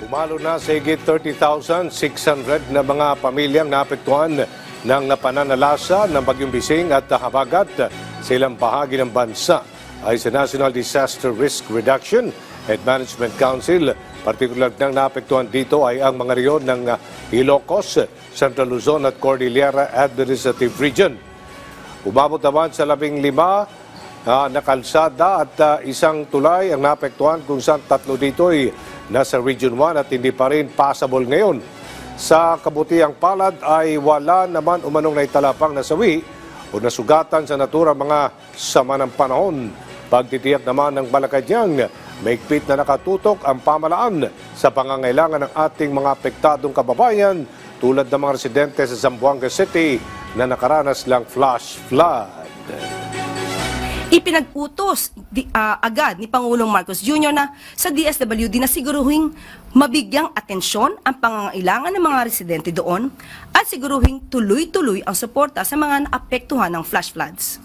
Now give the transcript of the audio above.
Umalo na sa higit 30,600 na mga pamilyang naapektuhan ng pananalasa ng Bagyong Bising at habagat sa ilang bahagi ng bansa. Ay sa National Disaster Risk Reduction and Management Council, partikular nang naapektuhan dito ay ang mga rehiyon ng Ilocos, Central Luzon at Cordillera Administrative Region. Umabot naman sa 15 na kalsada at isang tulay ang naapektuhan kung saan 3 dito ay nasa Region 1 at hindi pa rin passable ngayon. Sa kabutiang palad ay wala naman umanong naitalapang nasawi o nasugatan sa natura mga sama ng panahon. Pagtitiyak naman ng Malacanang, maigpit na nakatutok ang pamalaan sa pangangailangan ng ating mga apektadong kababayan tulad ng mga residente sa Zamboanga City na nakaranas lang flash flood. Ipinag-utos agad ni Pangulong Marcos Jr. na sa DSWD na siguruhing mabigyang atensyon ang pangangailangan ng mga residente doon at siguruhing tuloy-tuloy ang suporta sa mga naapektuhan ng flash floods.